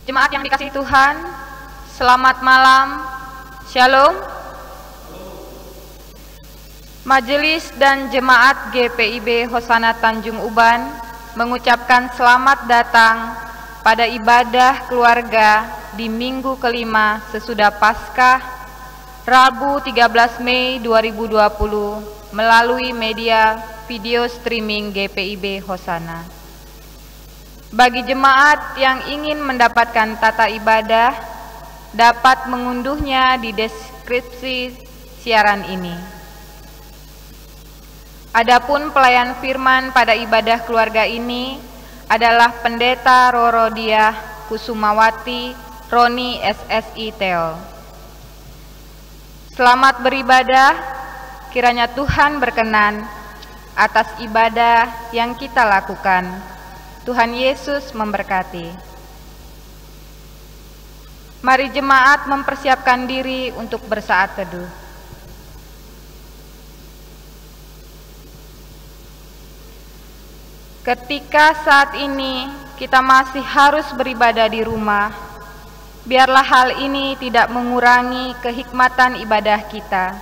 Jemaat yang dikasihi Tuhan, selamat malam, Shalom. Majelis dan Jemaat GPIB Hosana Tanjung Uban mengucapkan selamat datang pada ibadah keluarga di minggu kelima sesudah Paskah, Rabu 13 Mei 2020 melalui media video streaming GPIB Hosana. Bagi jemaat yang ingin mendapatkan tata ibadah, dapat mengunduhnya di deskripsi siaran ini. Adapun pelayan firman pada ibadah keluarga ini adalah Pendeta Rorodia Kusumawati Roni SSI Theo. Selamat beribadah, kiranya Tuhan berkenan atas ibadah yang kita lakukan. Tuhan Yesus memberkati. Mari jemaat mempersiapkan diri untuk bersaat teduh. Ketika saat ini kita masih harus beribadah di rumah, biarlah hal ini tidak mengurangi kehikmatan ibadah kita.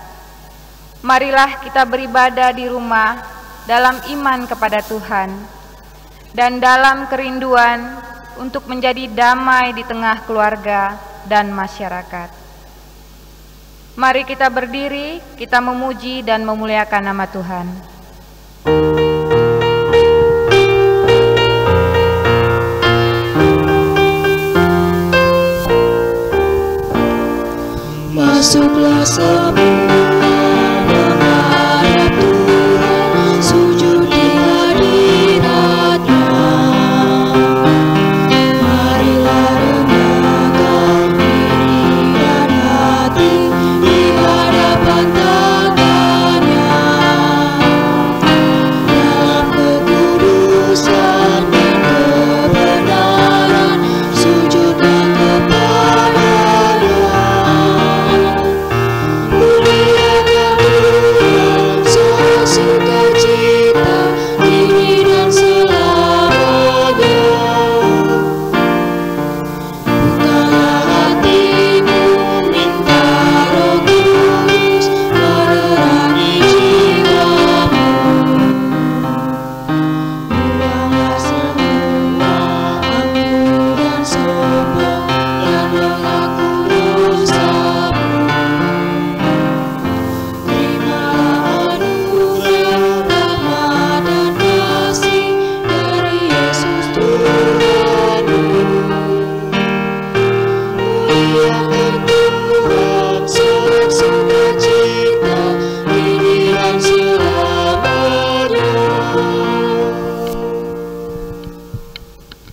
Marilah kita beribadah di rumah dalam iman kepada Tuhan dan dalam kerinduan untuk menjadi damai di tengah keluarga dan masyarakat. Mari kita berdiri, kita memuji dan memuliakan nama Tuhan. Masuklah semua menghadap Tuhan, sujud di hadirat-Nya. Marilah rendahkan diri dan hati di hadapan tangan-Nya. Dalam kekudusan dan kebenaran, sujudlah kepada-Nya. Sukacita kini dan selamanya. Bukalah hatimu, minta Roh Kudus menerangi jiwamu. Buanglah semua angkuh dan sombong yang mengaku dosamu. Terimalah anugerah, rahmat dan kasih dari Yesus Tuhanmu. Muliakan Tuhan, sorak sukacita kini dan selamanya.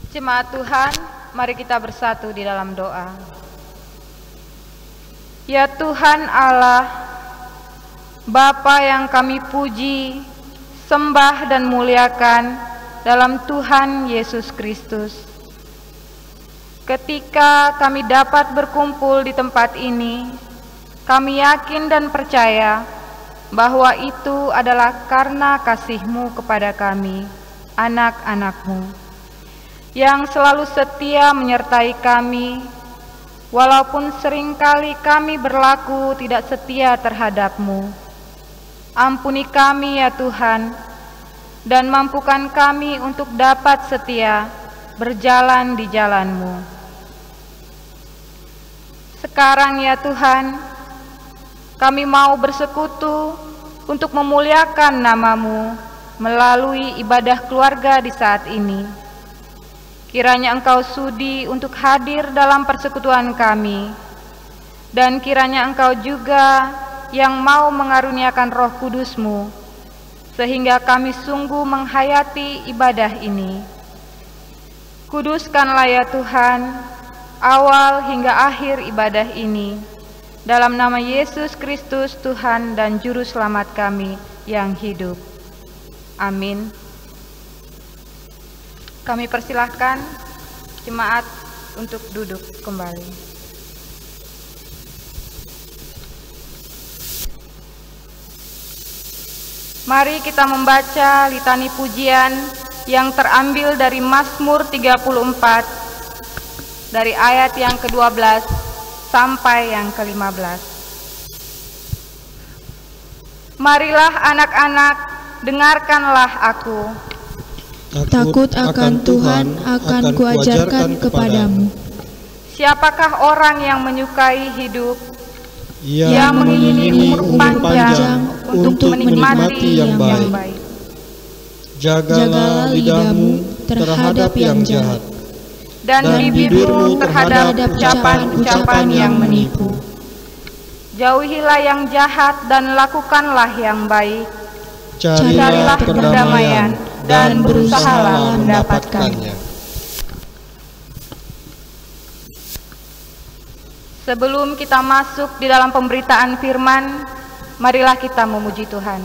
Jemaat Tuhan, mari kita bersatu di dalam doa. Ya Tuhan Allah, Bapa yang kami puji, sembah dan muliakan dalam Tuhan Yesus Kristus. Ketika kami dapat berkumpul di tempat ini, kami yakin dan percaya bahwa itu adalah karena kasih-Mu kepada kami, anak-anak-Mu, yang selalu setia menyertai kami, walaupun seringkali kami berlaku tidak setia terhadap-Mu. Ampuni kami ya Tuhan, dan mampukan kami untuk dapat setia berjalan di jalan-Mu. Sekarang ya Tuhan, kami mau bersekutu untuk memuliakan nama-Mu melalui ibadah keluarga di saat ini. Kiranya Engkau sudi untuk hadir dalam persekutuan kami, dan kiranya Engkau juga yang mau mengaruniakan Roh Kudus-Mu, sehingga kami sungguh menghayati ibadah ini. Kuduskanlah ya Tuhan, awal hingga akhir ibadah ini, dalam nama Yesus Kristus Tuhan dan Juru Selamat kami yang hidup. Amin. Kami persilahkan jemaat untuk duduk kembali. Mari kita membaca litani pujian yang terambil dari Mazmur 34 dari ayat yang ke-12 sampai yang ke-15. Marilah anak-anak, dengarkanlah aku. Takut akan Tuhan akan kuajarkan kepadamu. Siapakah orang yang menyukai hidup, Ia yang mengingini umur panjang untuk menikmati yang baik? Jagalah lidahmu terhadap yang jahat, Dan bibirmu terhadap ucapan-ucapan yang menipu. Jauhilah yang jahat dan lakukanlah yang baik. Carilah perdamaian dan berusahalah mendapatkannya. Sebelum kita masuk di dalam pemberitaan firman, marilah kita memuji Tuhan.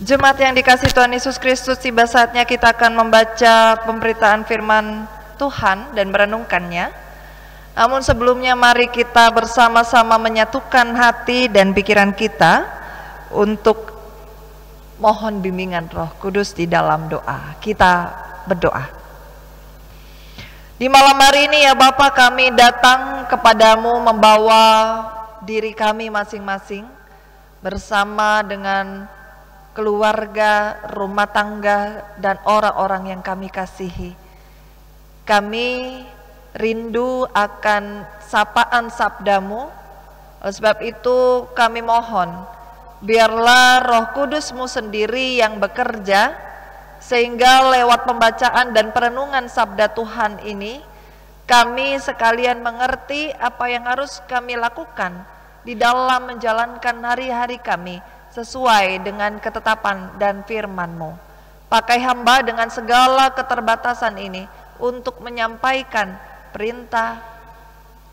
Jemaat yang dikasihi Tuhan Yesus Kristus, tiba saatnya kita akan membaca pemberitaan firman Tuhan dan merenungkannya. Namun sebelumnya mari kita bersama-sama menyatukan hati dan pikiran kita untuk mohon bimbingan Roh Kudus di dalam doa. Kita berdoa. Di malam hari ini ya Bapa, kami datang kepadamu membawa diri kami masing-masing bersama dengan keluarga, rumah tangga, dan orang-orang yang kami kasihi. Kami rindu akan sapaan sabdamu. Oleh sebab itu kami mohon, biarlah Roh Kudus-Mu sendiri yang bekerja, sehingga lewat pembacaan dan perenungan sabda Tuhan ini, kami sekalian mengerti apa yang harus kami lakukan di dalam menjalankan hari-hari kami sesuai dengan ketetapan dan firman-Mu. Pakai hamba dengan segala keterbatasan ini untuk menyampaikan perintah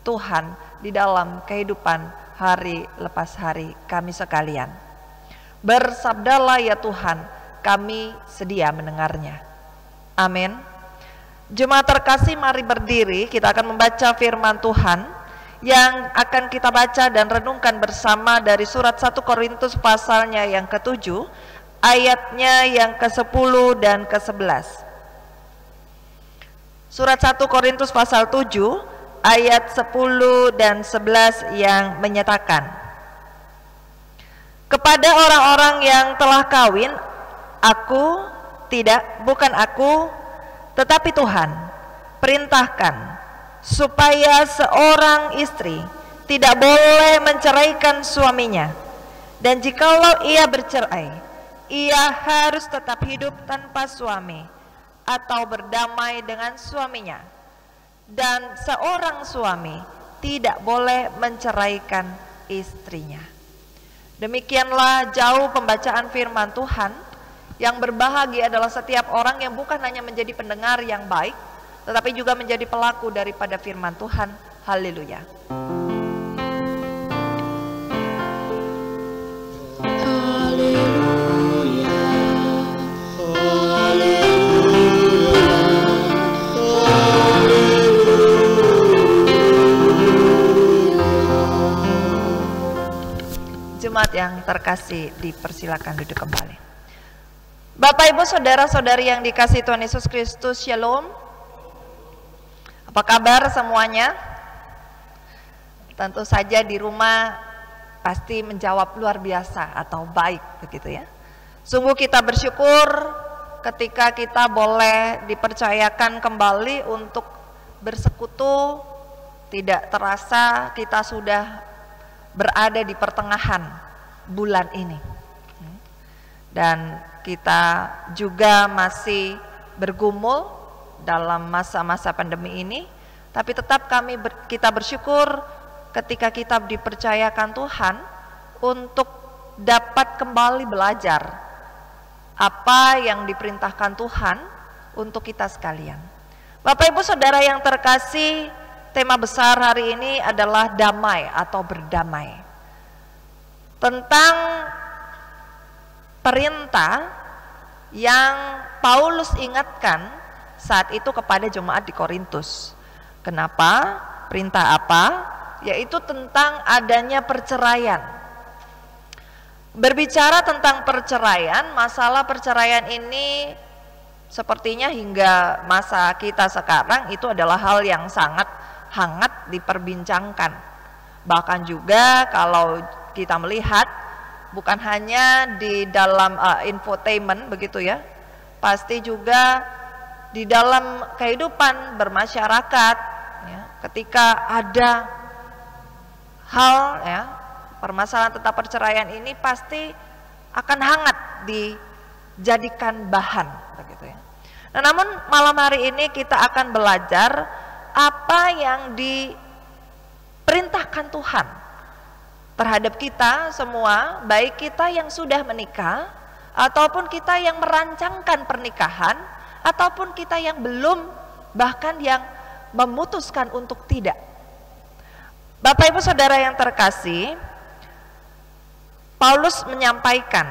Tuhan di dalam kehidupan hari lepas hari kami sekalian. Bersabdalah ya Tuhan, kami sedia mendengarnya. Amin. Jemaat terkasih, mari berdiri, kita akan membaca firman Tuhan yang akan kita baca dan renungkan bersama dari surat 1 Korintus pasalnya yang ke-7, ayatnya yang ke-10 dan ke-11. Surat 1 Korintus pasal 7 ayat 10 dan 11 yang menyatakan, kepada orang-orang yang telah kawin, bukan aku, tetapi Tuhan, perintahkan supaya seorang istri tidak boleh menceraikan suaminya, dan jikalau ia bercerai, ia harus tetap hidup tanpa suami atau berdamai dengan suaminya, dan seorang suami tidak boleh menceraikan istrinya. Demikianlah jauh pembacaan firman Tuhan. Yang berbahagia adalah setiap orang yang bukan hanya menjadi pendengar yang baik, tetapi juga menjadi pelaku daripada firman Tuhan. Haleluya. Haleluya, haleluya. Jemaat yang terkasih, dipersilakan duduk kembali. Bapak Ibu saudara-saudari yang dikasihi Tuhan Yesus Kristus, Shalom. Apa kabar semuanya? Tentu saja di rumah pasti menjawab luar biasa atau baik, begitu ya. Sungguh kita bersyukur ketika kita boleh dipercayakan kembali untuk bersekutu. Tidak terasa kita sudah berada di pertengahan bulan ini, dan kita juga masih bergumul dalam masa-masa pandemi ini, tapi tetap kita bersyukur ketika kita dipercayakan Tuhan untuk dapat kembali belajar apa yang diperintahkan Tuhan untuk kita sekalian. Bapak Ibu Saudara yang terkasih, tema besar hari ini adalah damai atau berdamai. Tentang perintah yang Paulus ingatkan saat itu kepada jemaat di Korintus. Kenapa? Perintah apa? Yaitu tentang adanya perceraian. Berbicara tentang perceraian, masalah perceraian ini sepertinya hingga masa kita sekarang itu adalah hal yang sangat hangat diperbincangkan. Bahkan juga kalau kita melihat bukan hanya di dalam infotainment begitu ya, pasti juga di dalam kehidupan bermasyarakat ya, ketika ada hal ya, permasalahan tentang perceraian ini pasti akan hangat dijadikan bahan begitu ya. Nah, namun malam hari ini kita akan belajar apa yang diperintahkan Tuhan terhadap kita semua, baik kita yang sudah menikah ataupun kita yang merancangkan pernikahan ataupun kita yang belum, bahkan yang memutuskan untuk tidak. Bapak Ibu Saudara yang terkasih, Paulus menyampaikan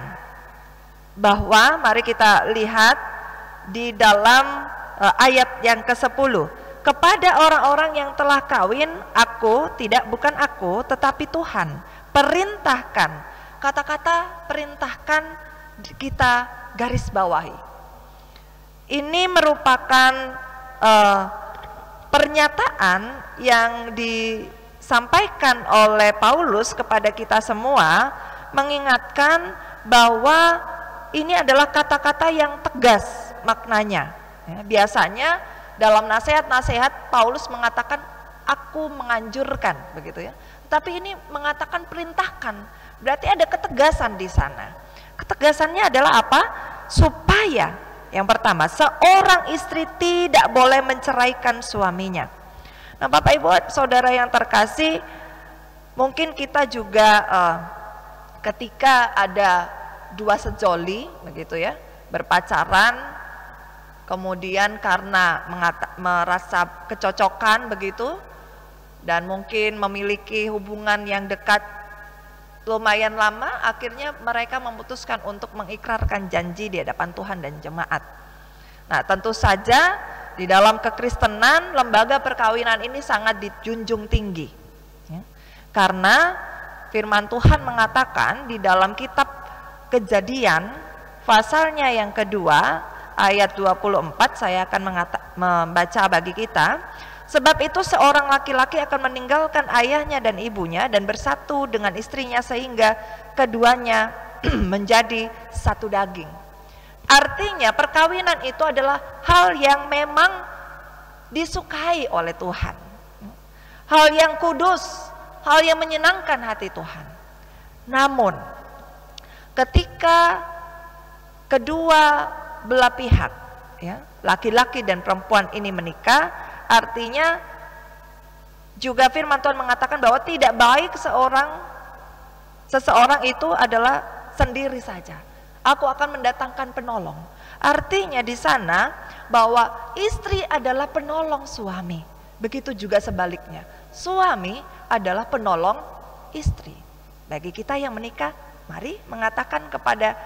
bahwa mari kita lihat di dalam ayat yang ke-10. Kepada orang-orang yang telah kawin, bukan aku, tetapi Tuhan perintahkan. Kata-kata perintahkan kita garis bawahi. Ini merupakan pernyataan yang disampaikan oleh Paulus kepada kita semua, mengingatkan bahwa ini adalah kata-kata yang tegas maknanya. Ya, biasanya dalam nasihat-nasihat Paulus mengatakan aku menganjurkan begitu ya. Tapi ini mengatakan perintahkan. Berarti ada ketegasan di sana. Ketegasannya adalah apa? Supaya yang pertama, seorang istri tidak boleh menceraikan suaminya. Nah, Bapak Ibu Saudara yang terkasih, mungkin kita juga ketika ada dua sejoli begitu ya, berpacaran, kemudian karena merasa kecocokan begitu dan mungkin memiliki hubungan yang dekat lumayan lama, akhirnya mereka memutuskan untuk mengikrarkan janji di hadapan Tuhan dan jemaat. Nah, tentu saja di dalam kekristenan lembaga perkawinan ini sangat dijunjung tinggi ya. Karena firman Tuhan mengatakan di dalam kitab Kejadian pasalnya yang kedua ayat 24, saya akan membaca bagi kita. Sebab itu seorang laki-laki akan meninggalkan ayahnya dan ibunya dan bersatu dengan istrinya sehingga keduanya menjadi satu daging. Artinya perkawinan itu adalah hal yang memang disukai oleh Tuhan. Hal yang kudus, hal yang menyenangkan hati Tuhan. Namun ketika kedua belah pihak ya, laki-laki dan perempuan ini menikah, artinya juga firman Tuhan mengatakan bahwa tidak baik seseorang itu adalah sendiri saja. Aku akan mendatangkan penolong. Artinya di sana bahwa istri adalah penolong suami. Begitu juga sebaliknya. Suami adalah penolong istri. Bagi kita yang menikah, mari mengatakan kepada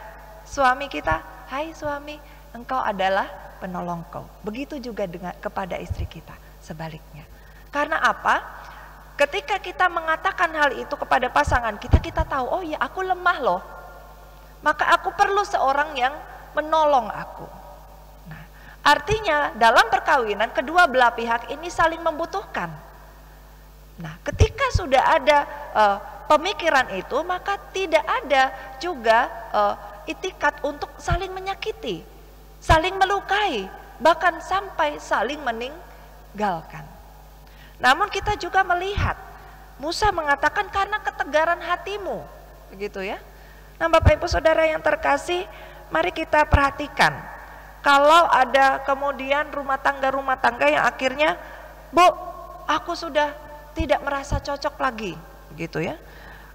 suami kita, "Hai suami, engkau adalah penolongku." Begitu juga kepada istri kita, sebaliknya. Karena apa? ketika kita mengatakan hal itu kepada pasangan kita tahu, oh ya aku lemah loh, maka aku perlu seorang yang menolong aku. Nah, artinya dalam perkawinan kedua belah pihak ini saling membutuhkan. Nah, ketika sudah ada pemikiran itu, maka tidak ada juga itikat untuk saling menyakiti, saling melukai, bahkan sampai saling meninggalkan. Namun kita juga melihat Musa mengatakan karena ketegaran hatimu, begitu ya. Nah, Bapak Ibu Saudara yang terkasih, mari kita perhatikan kalau ada kemudian rumah tangga yang akhirnya, Bu, aku sudah tidak merasa cocok lagi, begitu ya.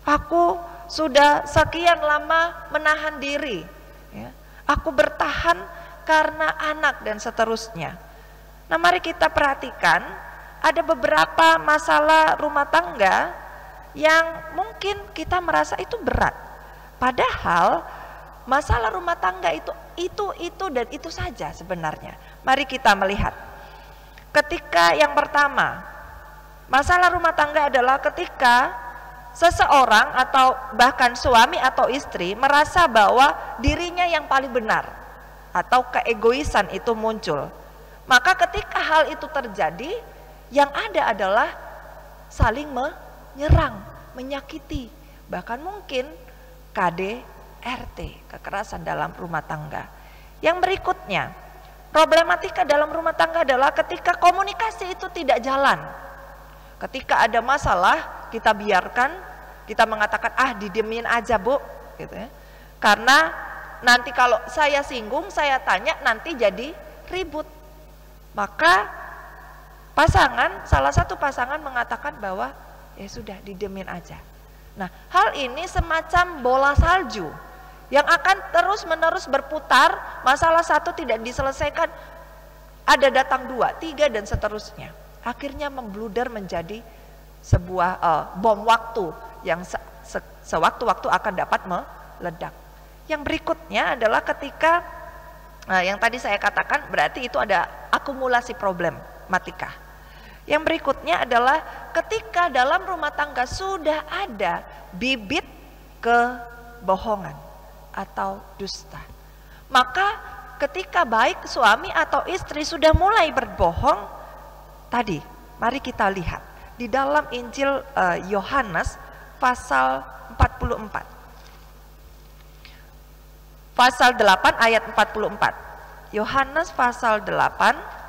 Aku sudah sekian lama menahan diri, ya. Aku bertahan karena anak dan seterusnya. Nah, mari kita perhatikan ada beberapa masalah rumah tangga yang mungkin kita merasa itu berat. Padahal masalah rumah tangga itu dan itu saja sebenarnya. Mari kita melihat. Ketika yang pertama, masalah rumah tangga adalah ketika seseorang atau bahkan suami atau istri merasa bahwa dirinya yang paling benar atau keegoisan itu muncul. Maka ketika hal itu terjadi, yang ada adalah saling menyerang, menyakiti, bahkan mungkin KDRT, kekerasan dalam rumah tangga. Yang berikutnya, problematika dalam rumah tangga adalah ketika komunikasi itu tidak jalan. Ketika ada masalah, kita biarkan, kita mengatakan didiemin aja Bu, gitu ya. Karena nanti kalau saya singgung, saya tanya, nanti jadi ribut. Maka salah satu pasangan mengatakan bahwa ya sudah didiemin aja. Nah, hal ini semacam bola salju yang akan terus menerus berputar. Masalah satu tidak diselesaikan, ada datang 2, 3 dan seterusnya. Akhirnya membluder menjadi sebuah bom waktu yang sewaktu-waktu akan dapat meledak. Yang berikutnya adalah ketika yang tadi saya katakan, berarti itu ada akumulasi problematika. Yang berikutnya adalah ketika dalam rumah tangga sudah ada bibit kebohongan atau dusta. Maka ketika baik suami atau istri sudah mulai berbohong, tadi mari kita lihat di dalam Injil Yohanes pasal 44. Pasal 8 ayat 44. Yohanes pasal 8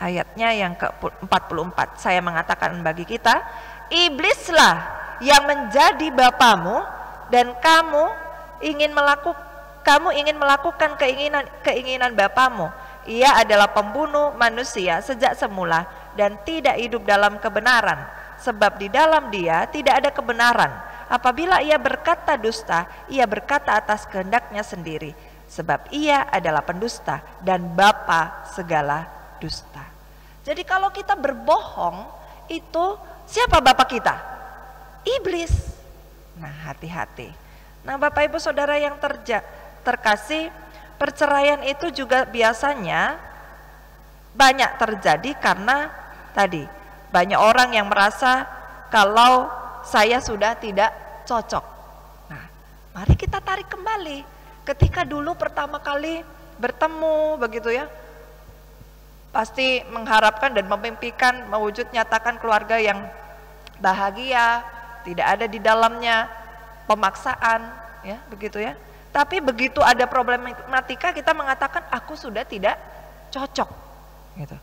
ayatnya yang ke-44. Saya mengatakan bagi kita, iblislah yang menjadi bapamu dan kamu ingin melakukan keinginan bapamu. Ia adalah pembunuh manusia sejak semula dan tidak hidup dalam kebenaran, sebab di dalam dia tidak ada kebenaran. Apabila ia berkata dusta, ia berkata atas kehendaknya sendiri, sebab ia adalah pendusta dan bapa segala dusta. Jadi kalau kita berbohong, itu siapa bapak kita? Iblis. Nah, hati-hati. Nah, Bapak Ibu Saudara yang terkasih, perceraian itu juga biasanya banyak terjadi karena tadi banyak orang yang merasa kalau saya sudah tidak cocok. Nah, mari kita tarik kembali ketika dulu pertama kali bertemu, begitu ya, pasti mengharapkan dan memimpikan mewujud nyatakan keluarga yang bahagia, tidak ada di dalamnya pemaksaan, ya begitu ya. Tapi begitu ada problematika kita mengatakan aku sudah tidak cocok, gitu.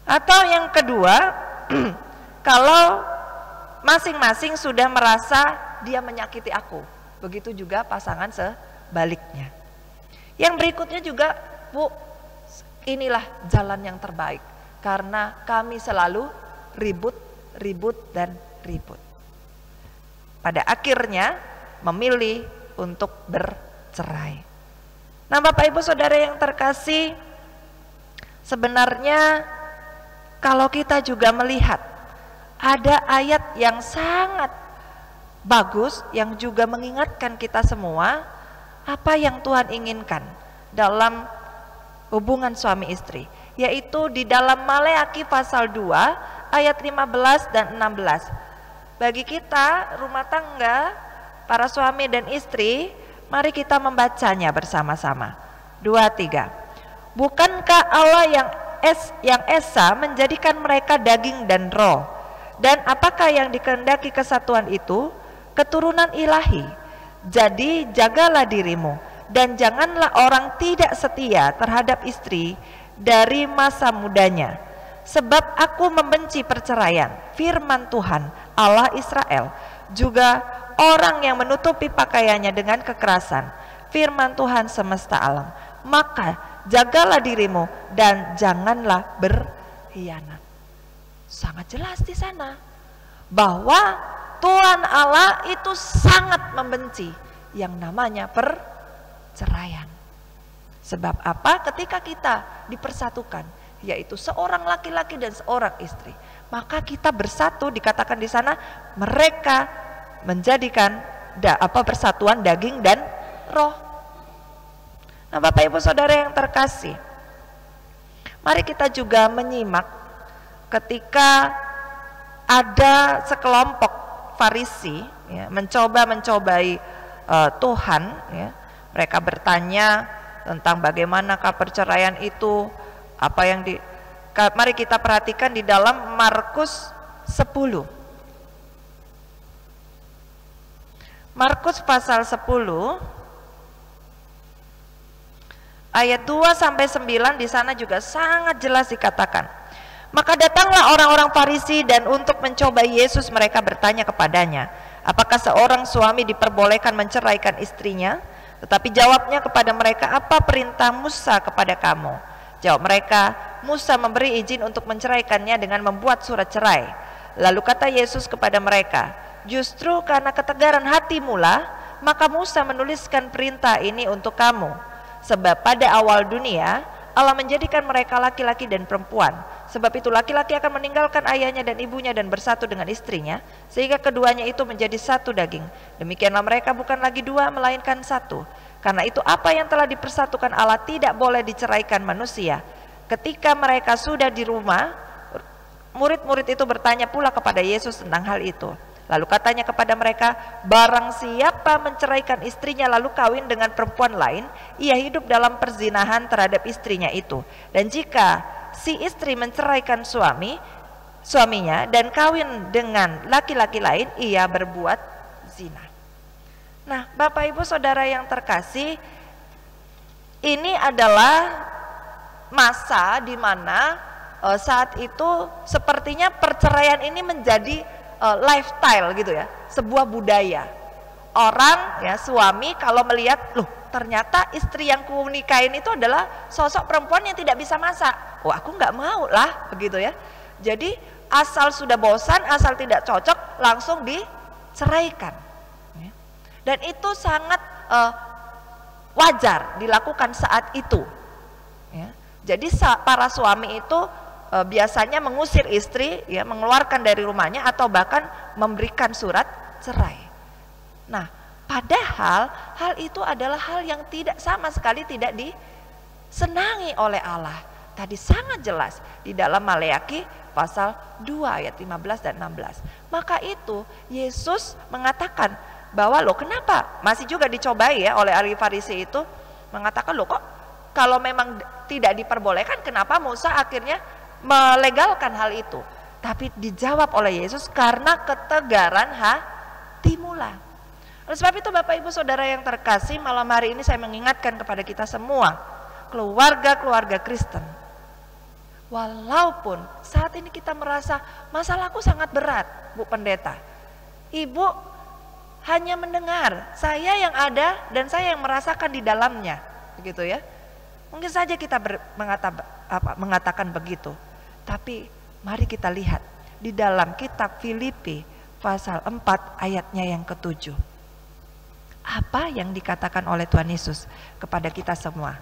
Atau yang kedua, kalau masing-masing sudah merasa dia menyakiti aku, begitu juga pasangan sebaliknya. Yang berikutnya juga, Bu, inilah jalan yang terbaik karena kami selalu ribut dan ribut. Pada akhirnya memilih untuk bercerai. Nah, Bapak Ibu Saudara yang terkasih, sebenarnya kalau kita juga melihat ada ayat yang sangat bagus yang juga mengingatkan kita semua apa yang Tuhan inginkan dalam hubungan suami istri, yaitu di dalam Maleakhi pasal 2 ayat 15 dan 16. Bagi kita rumah tangga, para suami dan istri, mari kita membacanya bersama-sama. 2, 3. Bukankah Allah yang esa menjadikan mereka daging dan roh? Dan apakah yang dikehendaki kesatuan itu? Keturunan ilahi. Jadi jagalah dirimu, dan janganlah orang tidak setia terhadap istri dari masa mudanya. Sebab aku membenci perceraian, firman Tuhan Allah Israel, juga orang yang menutupi pakaiannya dengan kekerasan, firman Tuhan semesta alam. Maka jagalah dirimu dan janganlah berkhianat. Sangat jelas di sana bahwa Tuhan Allah itu sangat membenci yang namanya perceraian. Sebab apa? Ketika kita dipersatukan, yaitu seorang laki-laki dan seorang istri, maka kita bersatu, dikatakan di sana mereka menjadikan persatuan daging dan roh. Nah, Bapak Ibu Saudara yang terkasih, mari kita juga menyimak ketika ada sekelompok Farisi ya, mencobai Tuhan ya. Mereka bertanya tentang bagaimanakah perceraian itu, mari kita perhatikan di dalam Markus 10. Markus pasal 10 ayat 2 sampai 9, di sana juga sangat jelas dikatakan. Maka datanglah orang-orang Farisi dan untuk mencobai Yesus mereka bertanya kepadanya, apakah seorang suami diperbolehkan menceraikan istrinya? Tetapi jawabnya kepada mereka, apa perintah Musa kepada kamu? Jawab mereka, Musa memberi izin untuk menceraikannya dengan membuat surat cerai. Lalu kata Yesus kepada mereka, justru karena ketegaran hatimulah, maka Musa menuliskan perintah ini untuk kamu. Sebab pada awal dunia Allah menjadikan mereka laki-laki dan perempuan. Sebab itu laki-laki akan meninggalkan ayahnya dan ibunya dan bersatu dengan istrinya, sehingga keduanya itu menjadi satu daging. Demikianlah mereka bukan lagi dua, melainkan satu. Karena itu apa yang telah dipersatukan Allah tidak boleh diceraikan manusia. Ketika mereka sudah di rumah, murid-murid itu bertanya pula kepada Yesus tentang hal itu. Lalu katanya kepada mereka, barang siapa menceraikan istrinya lalu kawin dengan perempuan lain, ia hidup dalam perzinahan terhadap istrinya itu. Dan jika si istri menceraikan suaminya dan kawin dengan laki-laki lain, ia berbuat zina. Nah, Bapak Ibu Saudara yang terkasih, ini adalah masa di mana saat itu sepertinya perceraian ini menjadi lifestyle gitu ya, sebuah budaya. Orang ya, suami kalau melihat, loh ternyata istri yang kunikahin itu adalah sosok perempuan yang tidak bisa masak, oh aku nggak mau lah, begitu ya. Jadi asal sudah bosan, asal tidak cocok, langsung diceraikan ya. Dan itu sangat wajar dilakukan saat itu ya. Jadi para suami itu biasanya mengusir istri ya, mengeluarkan dari rumahnya atau bahkan memberikan surat cerai. Nah, padahal hal itu adalah hal yang sama sekali tidak disenangi oleh Allah. Tadi sangat jelas di dalam Maleakhi pasal 2 ayat 15 dan 16. Maka itu Yesus mengatakan bahwa loh, kenapa masih juga dicobai ya oleh ahli Farisi itu, mengatakan loh kok kalau memang tidak diperbolehkan, kenapa Musa akhirnya melegalkan hal itu? Tapi dijawab oleh Yesus, karena ketegaran hatimulah. Oleh sebab itu Bapak Ibu Saudara yang terkasih, malam hari ini saya mengingatkan kepada kita semua, keluarga-keluarga Kristen, walaupun saat ini kita merasa masalahku sangat berat, Bu Pendeta, Ibu hanya mendengar, saya yang ada dan saya yang merasakan di dalamnya, begitu ya. Mungkin saja kita mengatakan begitu. Tapi mari kita lihat di dalam kitab Filipi pasal 4 ayatnya yang ke-7. Apa yang dikatakan oleh Tuhan Yesus kepada kita semua?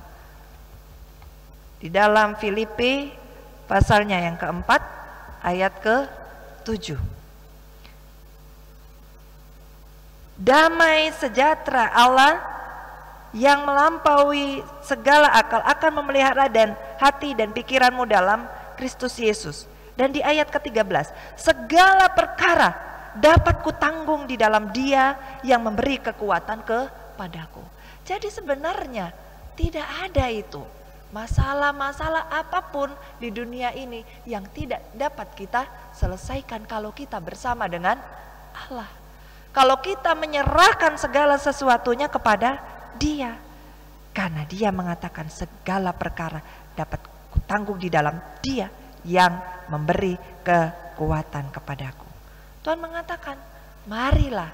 Di dalam Filipi pasalnya yang ke-4 ayat ke-7. Damai sejahtera Allah yang melampaui segala akal akan memelihara hati dan pikiranmu dalam Kristus Yesus. Dan di ayat ke-13, segala perkara dapat kutanggung di dalam Dia yang memberi kekuatan kepadaku. Jadi sebenarnya tidak ada itu masalah-masalah apapun di dunia ini yang tidak dapat kita selesaikan kalau kita bersama dengan Allah. Kalau kita menyerahkan segala sesuatunya kepada Dia. Karena Dia mengatakan segala perkara dapat kutanggung di dalam Dia yang memberi kekuatan kepadaku. Tuhan mengatakan, marilah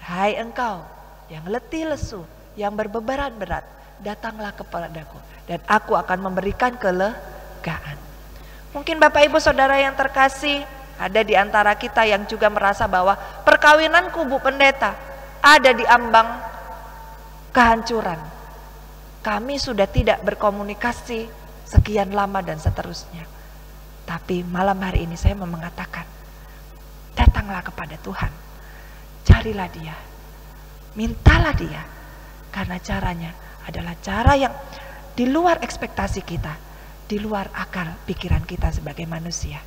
hai engkau yang letih lesu, yang berbeban berat, datanglah kepadaku dan aku akan memberikan kelegaan. Mungkin Bapak Ibu Saudara yang terkasih, ada di antara kita yang juga merasa bahwa perkawinanku Bu Pendeta ada di ambang kehancuran. Kami sudah tidak berkomunikasi sekian lama dan seterusnya. Tapi malam hari ini saya mau mengatakan, datanglah kepada Tuhan, carilah Dia, mintalah Dia, karena caranya adalah cara yang di luar ekspektasi kita, di luar akal pikiran kita sebagai manusia.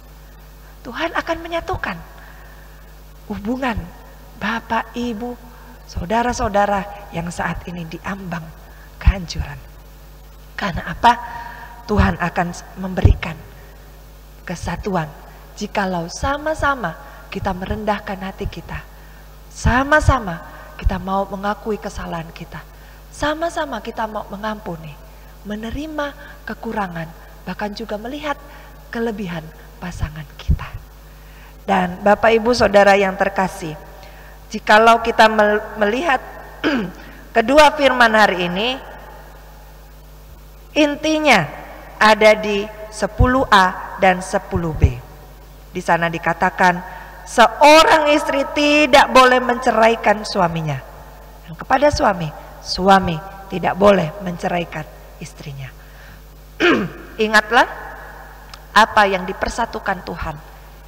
Tuhan akan menyatukan hubungan Bapak, Ibu, saudara-saudara yang saat ini diambang kehancuran. Karena apa? Tuhan akan memberikan kesatuan jikalau sama-sama kita merendahkan hati kita, sama-sama kita mau mengakui kesalahan kita, sama-sama kita mau mengampuni, menerima kekurangan, bahkan juga melihat kelebihan pasangan kita. Dan Bapak Ibu Saudara yang terkasih, jikalau kita melihat kedua firman hari ini, intinya ada di 10a dan 10b. Di sana dikatakan seorang istri tidak boleh menceraikan suaminya. Dan kepada suami, suami tidak boleh menceraikan istrinya. Ingatlah, apa yang dipersatukan Tuhan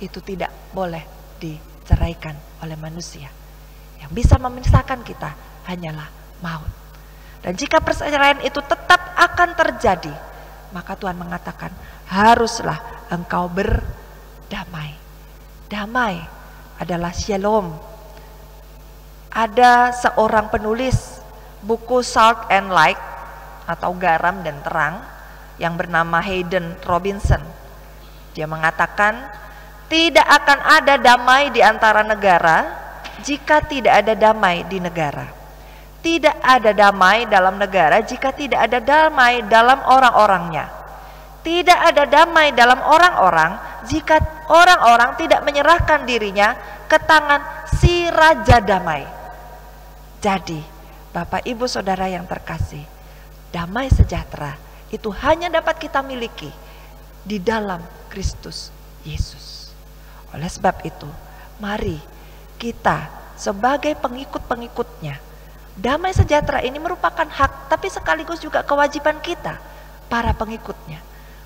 itu tidak boleh diceraikan oleh manusia. Yang bisa memisahkan kita hanyalah maut. Dan jika perceraian itu tetap akan terjadi, maka Tuhan mengatakan haruslah engkau berdamai. Damai adalah shalom. Ada seorang penulis buku Salt and Light atau Garam dan Terang yang bernama Hayden Robinson. Dia mengatakan tidak akan ada damai di antara negara jika tidak ada damai di negara. Tidak ada damai dalam negara jika tidak ada damai dalam orang-orangnya. Tidak ada damai dalam orang-orang jika orang-orang tidak menyerahkan dirinya ke tangan si Raja Damai. Jadi, Bapak Ibu Saudara yang terkasih, damai sejahtera itu hanya dapat kita miliki di dalam Kristus Yesus. Oleh sebab itu, mari kita sebagai pengikut-pengikutnya, damai sejahtera ini merupakan hak tapi sekaligus juga kewajiban kita, para pengikutnya.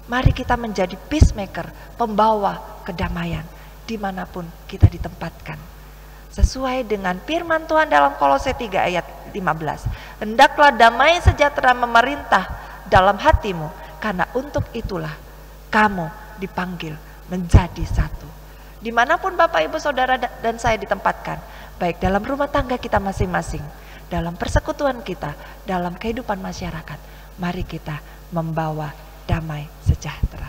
Mari kita menjadi peacemaker, pembawa kedamaian dimanapun kita ditempatkan. Sesuai dengan firman Tuhan dalam Kolose 3 ayat 15. Hendaklah damai sejahtera memerintah dalam hatimu, karena untuk itulah kamu dipanggil menjadi satu. Dimanapun Bapak Ibu Saudara dan saya ditempatkan, baik dalam rumah tangga kita masing-masing, dalam persekutuan kita, dalam kehidupan masyarakat, mari kita membawa damai sejahtera.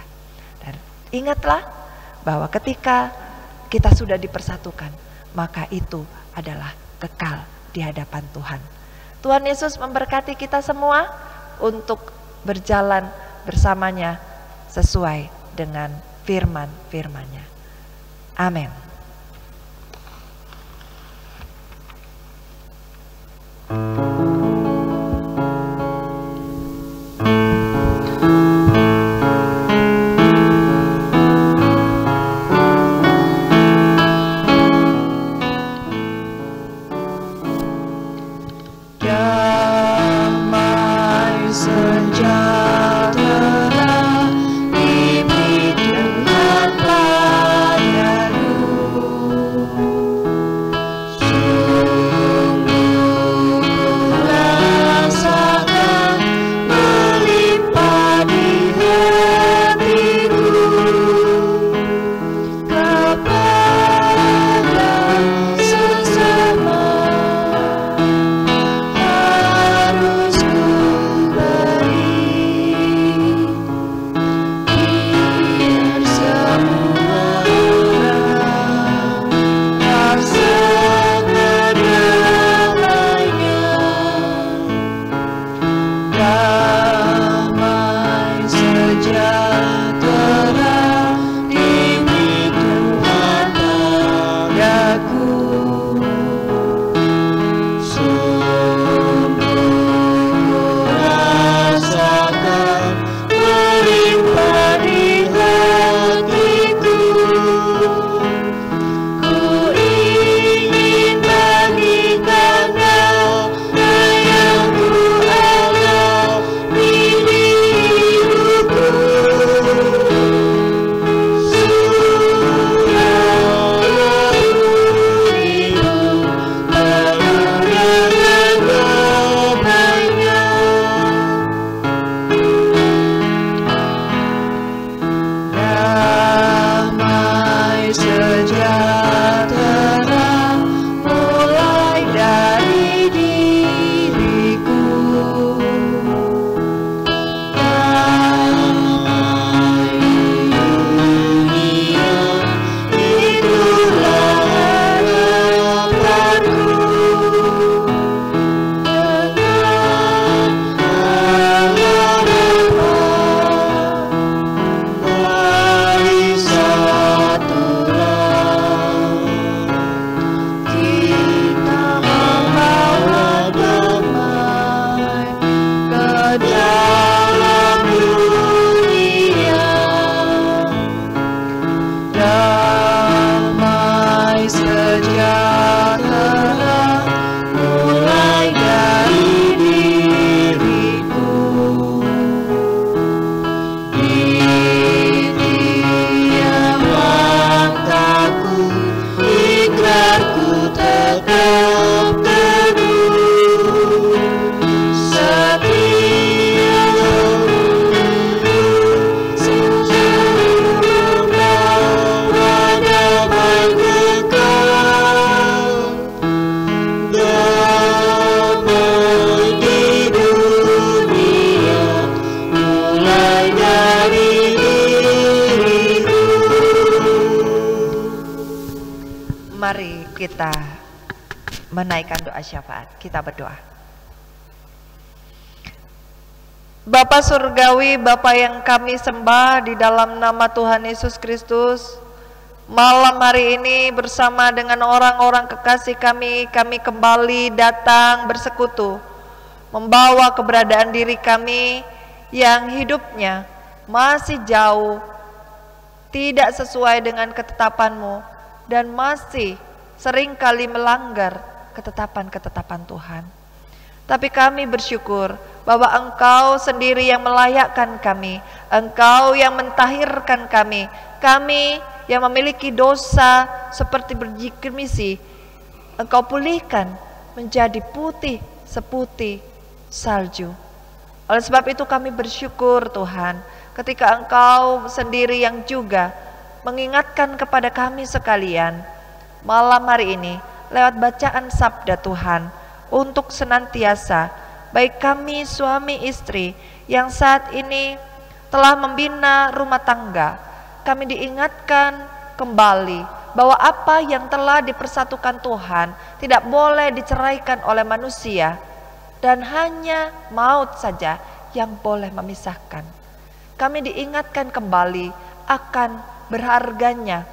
Dan ingatlah bahwa ketika kita sudah dipersatukan, maka itu adalah kekal di hadapan Tuhan. Tuhan Yesus memberkati kita semua untuk berjalan bersamanya sesuai dengan firman-firman-Nya. Amin. Damai sejahtera diberi Tuhan padamu. Mari kita menaikkan doa syafaat. Kita berdoa. Bapa surgawi, Bapa yang kami sembah di dalam nama Tuhan Yesus Kristus, malam hari ini bersama dengan orang-orang kekasih kami kembali datang bersekutu, membawa keberadaan diri kami yang hidupnya masih jauh, tidak sesuai dengan ketetapan-Mu, dan masih seringkali melanggar ketetapan-ketetapan Tuhan. Tapi kami bersyukur bahwa Engkau sendiri yang melayakkan kami, Engkau yang mentahirkan kami, kami yang memiliki dosa seperti berbiji misi, Engkau pulihkan menjadi putih seputih salju. Oleh sebab itu kami bersyukur Tuhan, ketika Engkau sendiri yang juga mengingatkan kepada kami sekalian malam hari ini lewat bacaan sabda Tuhan, untuk senantiasa baik kami suami istri yang saat ini telah membina rumah tangga, kami diingatkan kembali bahwa apa yang telah dipersatukan Tuhan tidak boleh diceraikan oleh manusia, dan hanya maut saja yang boleh memisahkan. Kami diingatkan kembali akan berharganya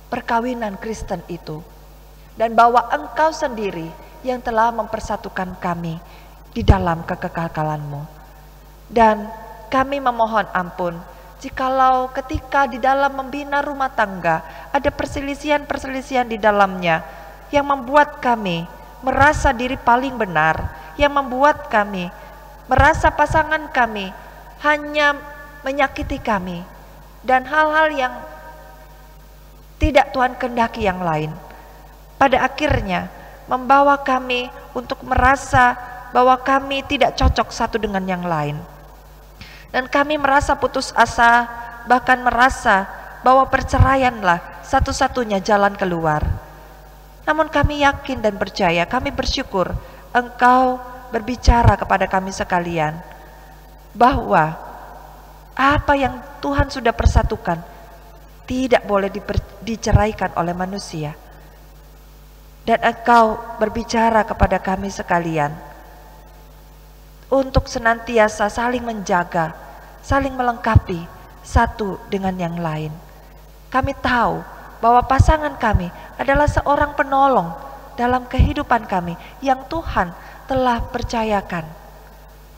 perkawinan Kristen itu, dan bahwa Engkau sendiri yang telah mempersatukan kami di dalam kekekalan-Mu. Dan kami memohon ampun jikalau ketika di dalam membina rumah tangga ada perselisihan-perselisihan di dalamnya yang membuat kami merasa diri paling benar, yang membuat kami merasa pasangan kami hanya menyakiti kami, dan hal-hal yang tidak Tuhan kehendaki yang lain, pada akhirnya membawa kami untuk merasa bahwa kami tidak cocok satu dengan yang lain, dan kami merasa putus asa, bahkan merasa bahwa perceraianlah satu-satunya jalan keluar. Namun kami yakin dan percaya, kami bersyukur Engkau berbicara kepada kami sekalian bahwa apa yang Tuhan sudah persatukan tidak boleh diceraikan oleh manusia. Dan Engkau berbicara kepada kami sekalian untuk senantiasa saling menjaga, saling melengkapi satu dengan yang lain. Kami tahu bahwa pasangan kami adalah seorang penolong dalam kehidupan kami yang Tuhan telah percayakan.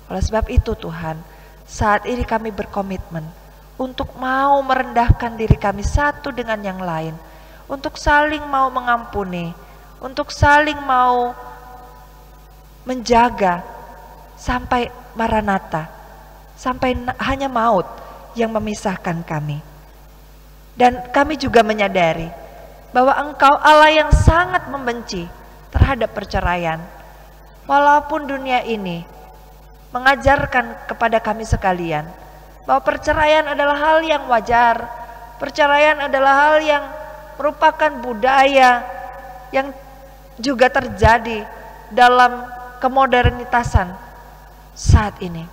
Oleh sebab itu Tuhan, saat ini kami berkomitmen untuk mau merendahkan diri kami satu dengan yang lain, untuk saling mau mengampuni, untuk saling mau menjaga sampai Maranatha, sampai hanya maut yang memisahkan kami. Dan kami juga menyadari bahwa Engkau Allah yang sangat membenci terhadap perceraian. Walaupun dunia ini mengajarkan kepada kami sekalian bahwa perceraian adalah hal yang wajar, perceraian adalah hal yang merupakan budaya yang juga terjadi dalam kemodernitasan saat ini.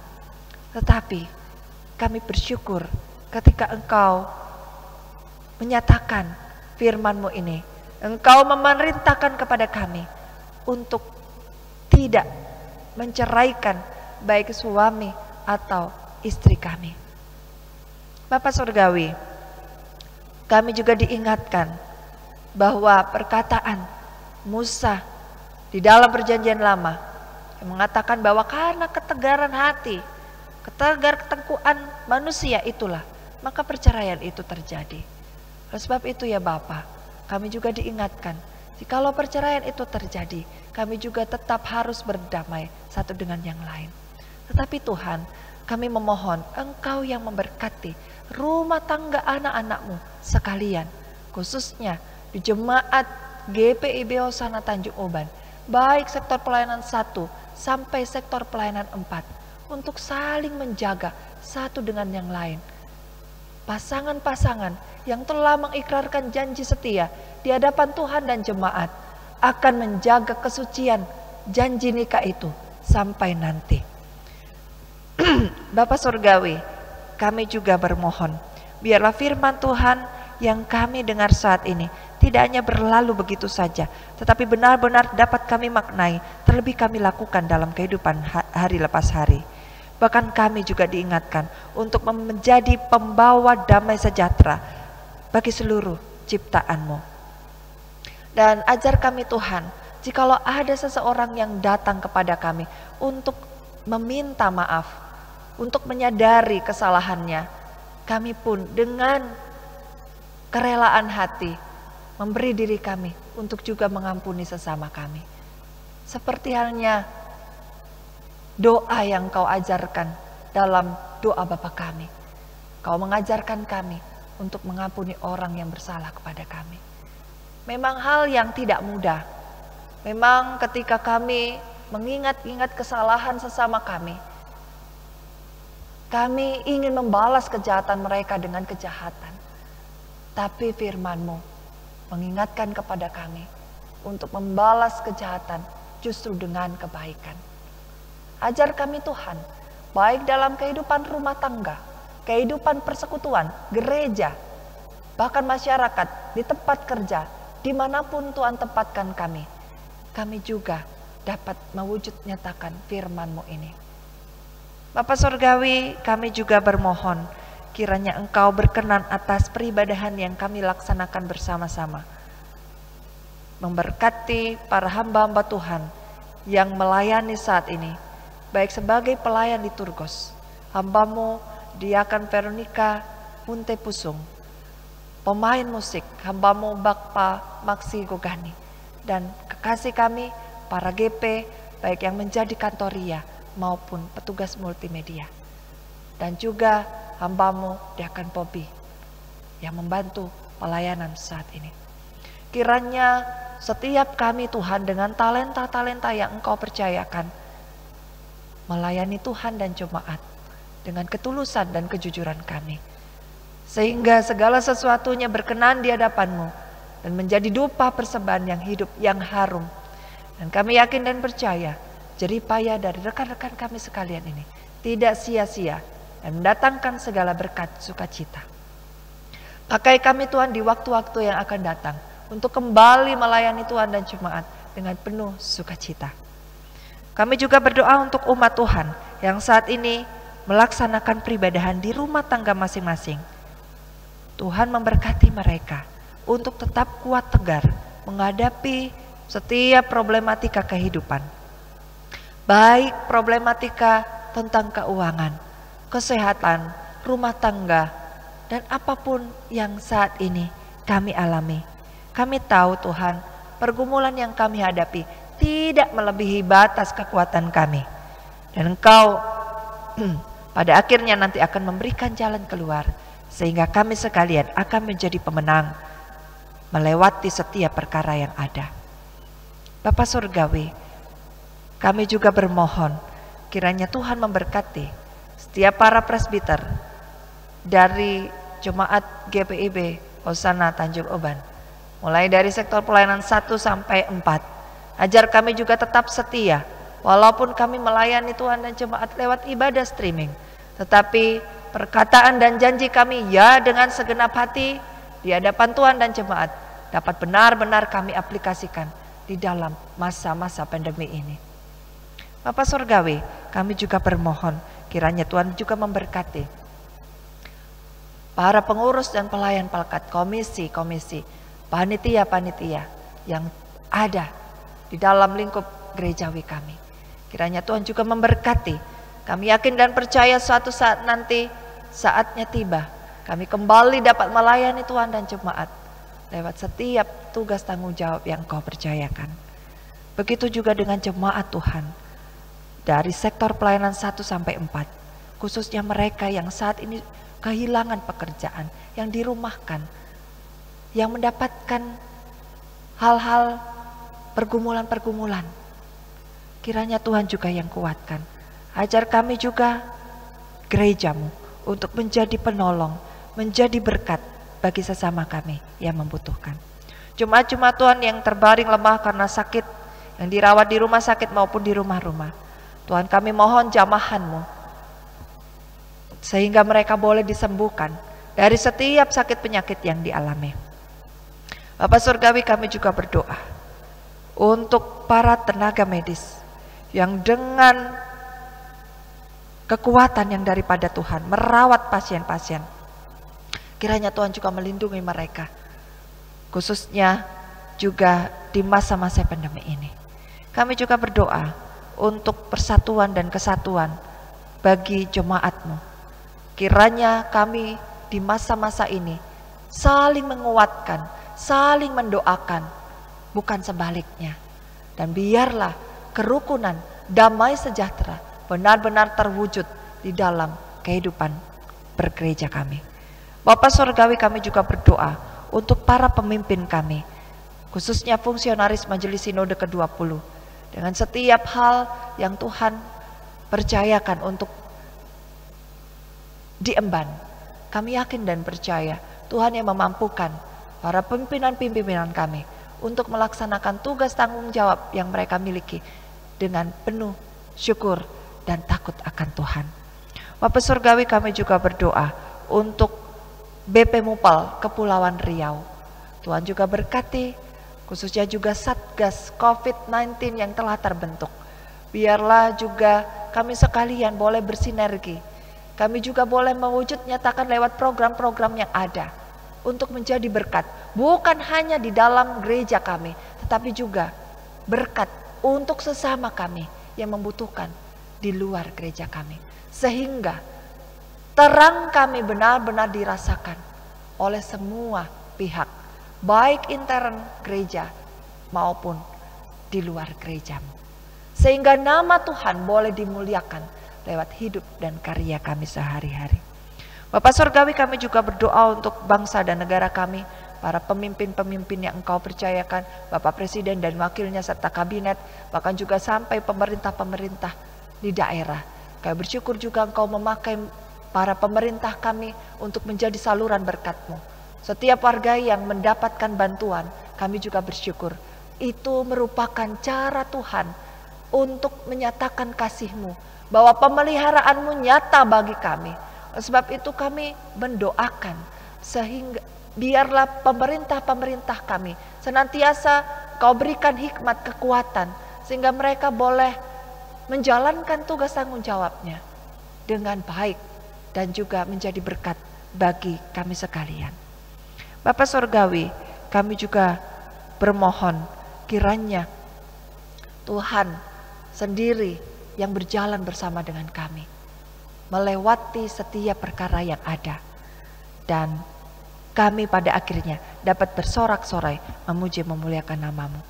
Tetapi kami bersyukur ketika Engkau menyatakan firman-Mu ini, Engkau memerintahkan kepada kami untuk tidak menceraikan baik suami atau istri kami. Bapak Surgawi, kami juga diingatkan bahwa perkataan Musa di dalam perjanjian lama yang mengatakan bahwa karena ketegaran hati, ketengkuan manusia itulah maka perceraian itu terjadi. Oleh sebab itu ya Bapa, kami juga diingatkan, jikalau perceraian itu terjadi, kami juga tetap harus berdamai satu dengan yang lain. Tetapi Tuhan, kami memohon Engkau yang memberkati rumah tangga anak-anak-Mu sekalian, khususnya di jemaat GPIB Hosana Tanjung Uban, baik sektor pelayanan 1 sampai sektor pelayanan 4, untuk saling menjaga satu dengan yang lain. Pasangan-pasangan yang telah mengikrarkan janji setia di hadapan Tuhan dan jemaat akan menjaga kesucian janji nikah itu sampai nanti. Bapa Surgawi, kami juga bermohon, biarlah firman Tuhan yang kami dengar saat ini tidak hanya berlalu begitu saja, tetapi benar-benar dapat kami maknai, terlebih kami lakukan dalam kehidupan hari lepas hari. Bahkan kami juga diingatkan untuk menjadi pembawa damai sejahtera bagi seluruh ciptaan-Mu. Dan ajar kami Tuhan, jikalau ada seseorang yang datang kepada kami untuk meminta maaf, untuk menyadari kesalahannya, kami pun dengan kerelaan hati memberi diri kami untuk juga mengampuni sesama kami. Seperti halnya doa yang Kau ajarkan dalam doa Bapa kami. Kau mengajarkan kami untuk mengampuni orang yang bersalah kepada kami. Memang hal yang tidak mudah. Memang ketika kami mengingat-ingat kesalahan sesama kami ingin membalas kejahatan mereka dengan kejahatan. Tapi firman-Mu mengingatkan kepada kami untuk membalas kejahatan justru dengan kebaikan. Ajar kami Tuhan, baik dalam kehidupan rumah tangga, kehidupan persekutuan, gereja, bahkan masyarakat, di tempat kerja, dimanapun Tuhan tempatkan kami juga dapat mewujud nyatakan firman-Mu ini. Bapa Surgawi, kami juga bermohon kiranya Engkau berkenan atas peribadahan yang kami laksanakan bersama-sama. Memberkati para hamba-hamba Tuhan yang melayani saat ini, baik sebagai pelayan di Turgos, hamba-Mu Diakan Veronica Munte Pusung, pemain musik, hamba-Mu Bakpa Maksi Gogani, dan kekasih kami para GP, baik yang menjadi kantoria maupun petugas multimedia. Dan juga hamba-Mu Diakan Pobi yang membantu pelayanan saat ini. Kiranya setiap kami Tuhan dengan talenta-talenta yang Engkau percayakan, melayani Tuhan dan jemaat dengan ketulusan dan kejujuran kami. Sehingga segala sesuatunya berkenan di hadapan-Mu dan menjadi dupa persembahan yang hidup, yang harum. Dan kami yakin dan percaya jerih payah dari rekan-rekan kami sekalian ini tidak sia-sia dan mendatangkan segala berkat sukacita. Pakai kami Tuhan di waktu-waktu yang akan datang untuk kembali melayani Tuhan dan jemaat dengan penuh sukacita. Kami juga berdoa untuk umat Tuhan yang saat ini melaksanakan peribadahan di rumah tangga masing-masing. Tuhan memberkati mereka untuk tetap kuat tegar menghadapi setiap problematika kehidupan. Baik problematika tentang keuangan, kesehatan, rumah tangga, dan apapun yang saat ini kami alami. Kami tahu Tuhan, pergumulan yang kami hadapi tidak melebihi batas kekuatan kami. Dan Engkau pada akhirnya nanti akan memberikan jalan keluar, sehingga kami sekalian akan menjadi pemenang melewati setiap perkara yang ada. Bapa Surgawi, kami juga bermohon kiranya Tuhan memberkati setiap para presbiter dari Jemaat GPIB Hosana Tanjung Uban, mulai dari sektor pelayanan 1 sampai 4. Ajar kami juga tetap setia, walaupun kami melayani Tuhan dan jemaat lewat ibadah streaming, tetapi perkataan dan janji kami ya dengan segenap hati di hadapan Tuhan dan jemaat dapat benar-benar kami aplikasikan di dalam masa-masa pandemi ini. Bapak Surgawi, kami juga bermohon kiranya Tuhan juga memberkati para pengurus dan pelayan pelekat, komisi-komisi, panitia-panitia yang ada di dalam lingkup gerejawi kami. Kiranya Tuhan juga memberkati. Kami yakin dan percaya suatu saat nanti saatnya tiba, kami kembali dapat melayani Tuhan dan jemaat lewat setiap tugas tanggung jawab yang Kau percayakan. Begitu juga dengan jemaat Tuhan dari sektor pelayanan 1 sampai 4, khususnya mereka yang saat ini kehilangan pekerjaan, yang dirumahkan, yang mendapatkan hal-hal pergumulan-pergumulan. Kiranya Tuhan juga yang kuatkan. Ajar kami juga gereja-Mu untuk menjadi penolong, menjadi berkat bagi sesama kami yang membutuhkan. Jemaat-jemaat Tuhan yang terbaring lemah karena sakit, yang dirawat di rumah sakit maupun di rumah-rumah, Tuhan kami mohon jamahan-Mu sehingga mereka boleh disembuhkan dari setiap sakit penyakit yang dialami. Bapa Surgawi, kami juga berdoa untuk para tenaga medis yang dengan kekuatan yang daripada Tuhan merawat pasien-pasien. Kiranya Tuhan juga melindungi mereka, khususnya juga di masa-masa pandemi ini. Kami juga berdoa untuk persatuan dan kesatuan bagi jemaat-Mu. Kiranya kami di masa-masa ini saling menguatkan, saling mendoakan, bukan sebaliknya. Dan biarlah kerukunan, damai sejahtera benar-benar terwujud di dalam kehidupan bergereja kami. Bapa Surgawi, kami juga berdoa untuk para pemimpin kami, khususnya fungsionaris Majelis Sinode ke-20, dengan setiap hal yang Tuhan percayakan untuk diemban. Kami yakin dan percaya Tuhan yang memampukan para pimpinan-pimpinan kami untuk melaksanakan tugas tanggung jawab yang mereka miliki dengan penuh syukur dan takut akan Tuhan. Bapa Surgawi, kami juga berdoa untuk BP Mupal Kepulauan Riau. Tuhan juga berkati, khususnya juga Satgas COVID-19 yang telah terbentuk. Biarlah juga kami sekalian boleh bersinergi. Kami juga boleh mewujud nyatakan lewat program-program yang ada untuk menjadi berkat, bukan hanya di dalam gereja kami, tetapi juga berkat untuk sesama kami yang membutuhkan di luar gereja kami, sehingga terang kami benar-benar dirasakan oleh semua pihak, baik intern gereja maupun di luar gerejamu, sehingga nama Tuhan boleh dimuliakan lewat hidup dan karya kami sehari-hari. Bapak Surgawi, kami juga berdoa untuk bangsa dan negara kami, para pemimpin-pemimpin yang Engkau percayakan, Bapak Presiden dan wakilnya serta kabinet, bahkan juga sampai pemerintah-pemerintah di daerah. Kami bersyukur juga Engkau memakai para pemerintah kami untuk menjadi saluran berkat-Mu. Setiap warga yang mendapatkan bantuan, kami juga bersyukur. Itu merupakan cara Tuhan untuk menyatakan kasih-Mu, bahwa pemeliharaan-Mu nyata bagi kami. Sebab itu kami mendoakan, sehingga biarlah pemerintah-pemerintah kami senantiasa Kau berikan hikmat, kekuatan, sehingga mereka boleh menjalankan tugas tanggung jawabnya dengan baik dan juga menjadi berkat bagi kami sekalian. Bapak Surgawi, kami juga bermohon kiranya Tuhan sendiri yang berjalan bersama dengan kami, melewati setiap perkara yang ada, dan kami pada akhirnya dapat bersorak-sorai memuji memuliakan nama-Mu.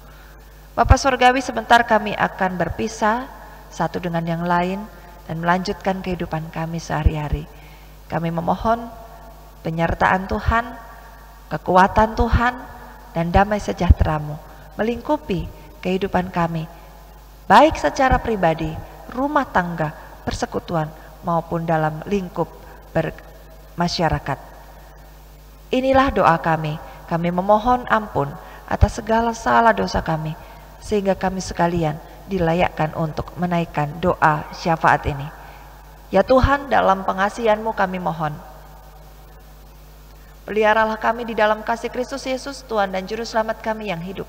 Bapak Surgawi, sebentar kami akan berpisah satu dengan yang lain dan melanjutkan kehidupan kami sehari-hari. Kami memohon penyertaan Tuhan, kekuatan Tuhan, dan damai sejahtera-Mu melingkupi kehidupan kami, baik secara pribadi, rumah tangga, persekutuan, maupun dalam lingkup bermasyarakat. Inilah doa kami. Kami memohon ampun atas segala salah dosa kami, sehingga kami sekalian dilayakkan untuk menaikkan doa syafaat ini. Ya Tuhan, dalam pengasihan-Mu kami mohon, peliharalah kami di dalam kasih Kristus Yesus, Tuhan dan Juru Selamat kami yang hidup,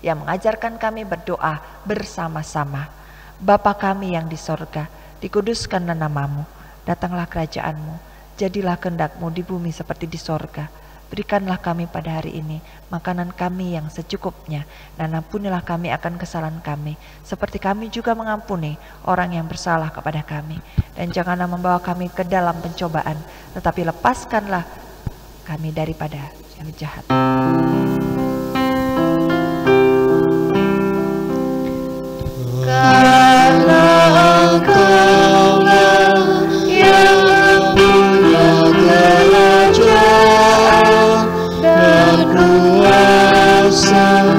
yang mengajarkan kami berdoa bersama-sama. Bapa kami yang di sorga, dikuduskanlah nama-Mu, datanglah kerajaan-Mu, jadilah kehendak-Mu di bumi seperti di sorga. Berikanlah kami pada hari ini makanan kami yang secukupnya, dan ampunilah kami akan kesalahan kami, seperti kami juga mengampuni orang yang bersalah kepada kami. Dan janganlah membawa kami ke dalam pencobaan, tetapi lepaskanlah kami daripada yang jahat. Karena Engkaulah yang punya kerajaan dan kuasa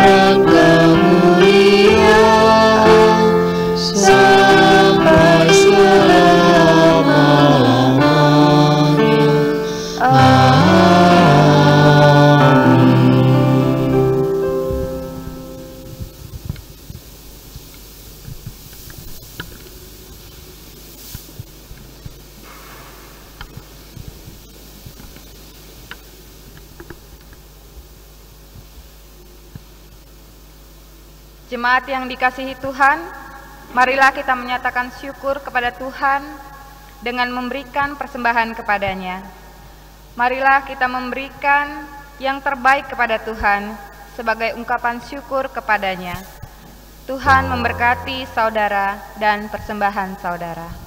dan kemuliaan sampai selama-lamanya. Amin. Jemaat yang dikasihi Tuhan, marilah kita menyatakan syukur kepada Tuhan dengan memberikan persembahan kepadanya. Marilah kita memberikan yang terbaik kepada Tuhan sebagai ungkapan syukur kepadanya. Tuhan memberkati saudara dan persembahan saudara.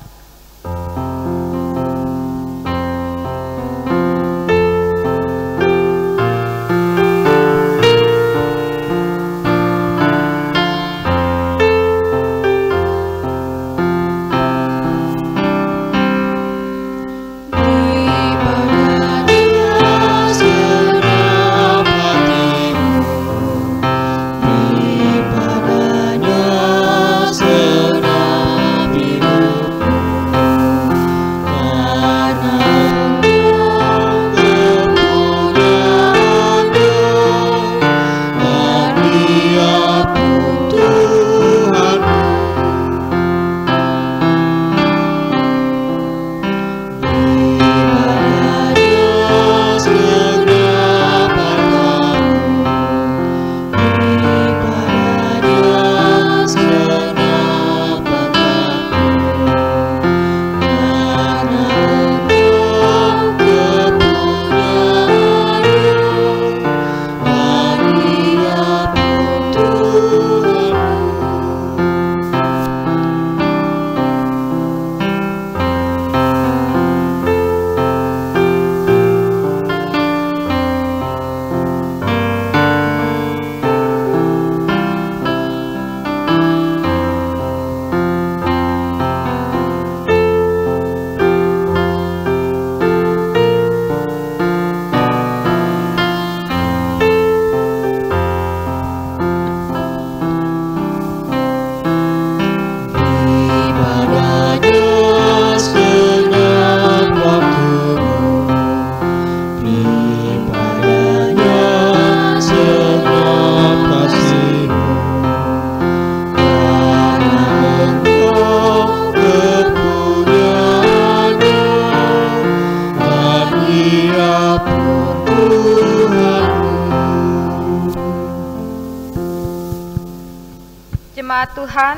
Jemaat Tuhan,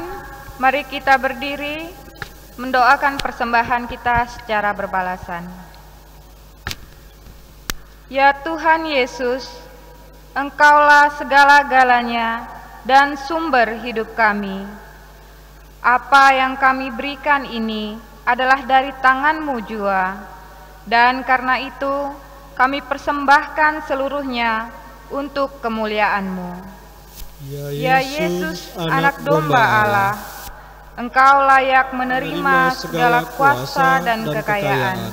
mari kita berdiri mendoakan persembahan kita secara berbalasan. Ya Tuhan Yesus, Engkaulah segala-galanya dan sumber hidup kami. Apa yang kami berikan ini adalah dari tangan-Mu jua, dan karena itu kami persembahkan seluruhnya untuk kemuliaan-Mu. Ya Yesus, Anak Domba Allah, Engkau layak menerima segala kuasa dan kekayaan,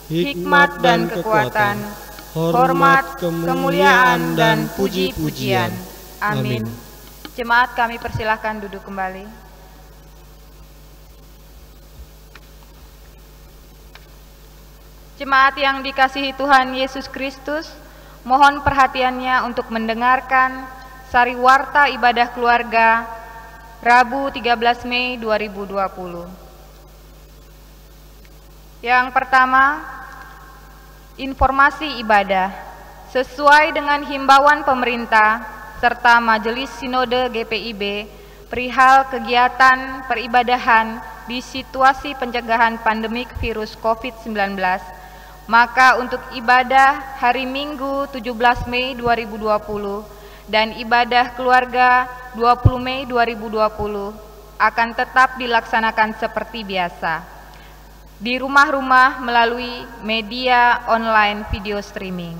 hikmat dan kekuatan, hormat, kemuliaan, dan puji-pujian. Amin. Jemaat, kami persilahkan duduk kembali. Jemaat yang dikasihi Tuhan Yesus Kristus, mohon perhatiannya untuk mendengarkan Sari Warta Ibadah Keluarga Rabu 13 Mei 2020. Yang pertama, informasi ibadah sesuai dengan himbauan pemerintah serta Majelis Sinode GPIB perihal kegiatan peribadahan di situasi pencegahan pandemik virus COVID-19. Maka untuk ibadah hari Minggu 17 Mei 2020 dan ibadah keluarga 20 Mei 2020 akan tetap dilaksanakan seperti biasa di rumah-rumah melalui media online video streaming.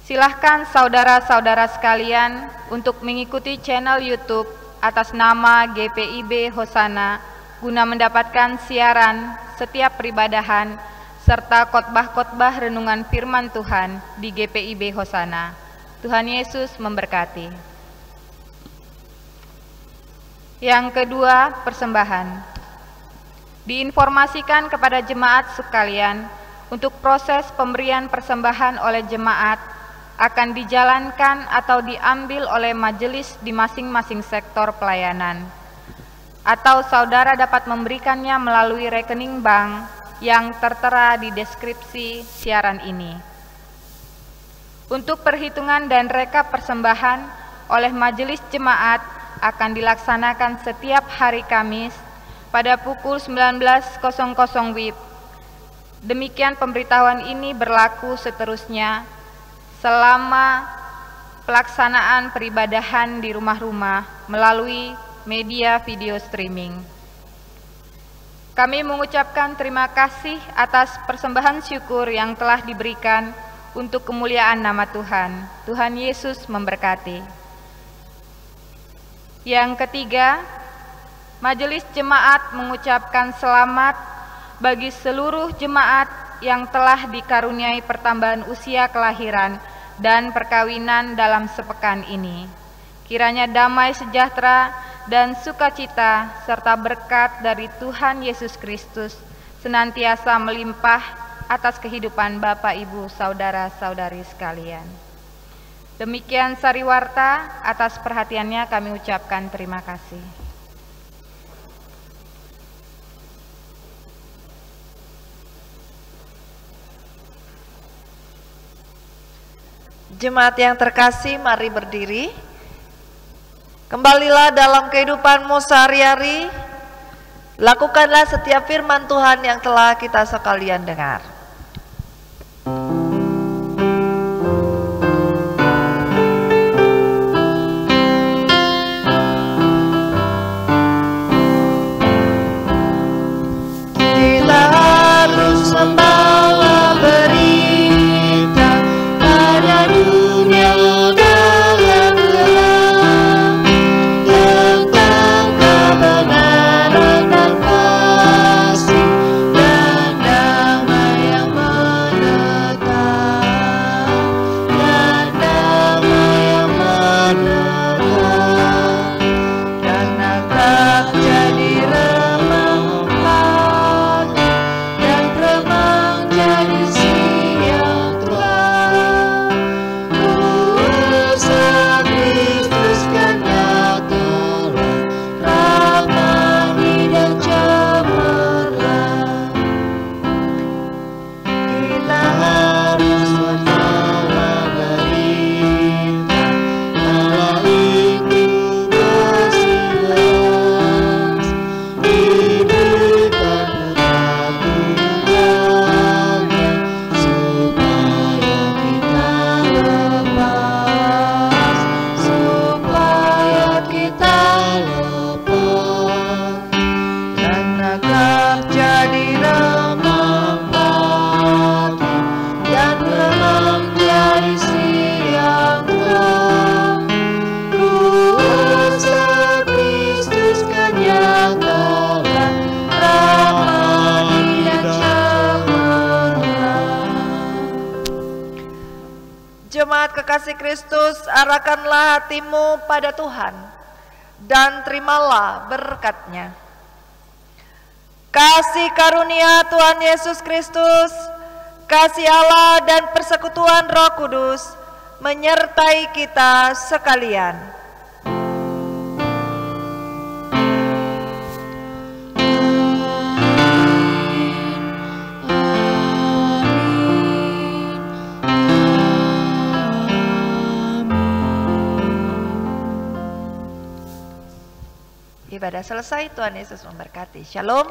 Silahkan saudara-saudara sekalian untuk mengikuti channel YouTube atas nama GPIB Hosana guna mendapatkan siaran setiap peribadahan serta khotbah-khotbah renungan firman Tuhan di GPIB Hosana. Tuhan Yesus memberkati. Yang kedua, persembahan. Diinformasikan kepada jemaat sekalian untuk proses pemberian persembahan oleh jemaat akan dijalankan atau diambil oleh majelis di masing-masing sektor pelayanan. Atau saudara dapat memberikannya melalui rekening bank yang tertera di deskripsi siaran ini. Untuk perhitungan dan rekap persembahan, oleh Majelis Jemaat akan dilaksanakan setiap hari Kamis pada pukul 19.00 WIB. Demikian pemberitahuan ini berlaku seterusnya selama pelaksanaan peribadahan di rumah-rumah melalui media video streaming. Kami mengucapkan terima kasih atas persembahan syukur yang telah diberikan untuk kemuliaan nama Tuhan. Tuhan Yesus memberkati. Yang ketiga, Majelis Jemaat mengucapkan selamat bagi seluruh jemaat yang telah dikaruniai pertambahan usia kelahiran dan perkawinan dalam sepekan ini. Kiranya damai sejahtera dan sukacita serta berkat dari Tuhan Yesus Kristus senantiasa melimpah atas kehidupan Bapak, Ibu, saudara-saudari sekalian. Demikian sariwarta, atas perhatiannya kami ucapkan terima kasih. Jemaat yang terkasih, mari berdiri. Kembalilah dalam kehidupanmu sehari-hari. Lakukanlah setiap firman Tuhan yang telah kita sekalian dengar. Kita harus membawa berita pada dunia dalam gelap tentang kebenaran dan kasih dan damai yang menetap, dan damai yang menetap, dan akan jadi remang pagi dan remang jadi siang terang. Kuasa Kristus kan nyatalah, ramai dan cemerlang. Kita harus membawa berita melalui inkubasi beras, diberikan putra tunggalnya supaya kita lepas, supaya kita lepas, dan akan jadi remang pagi dan remang jadi siang terang. Kuasa Kristus kan nyatalah, ramai dan cemerlang. Jemaat kekasih Kristus, arahkanlah hatimu pada Tuhan dan terimalah berkat-Nya. Kasih karunia Tuhan Yesus Kristus, kasih Allah dan persekutuan Roh Kudus menyertai kita sekalian. Ibadah selesai, Tuhan Yesus memberkati. Shalom.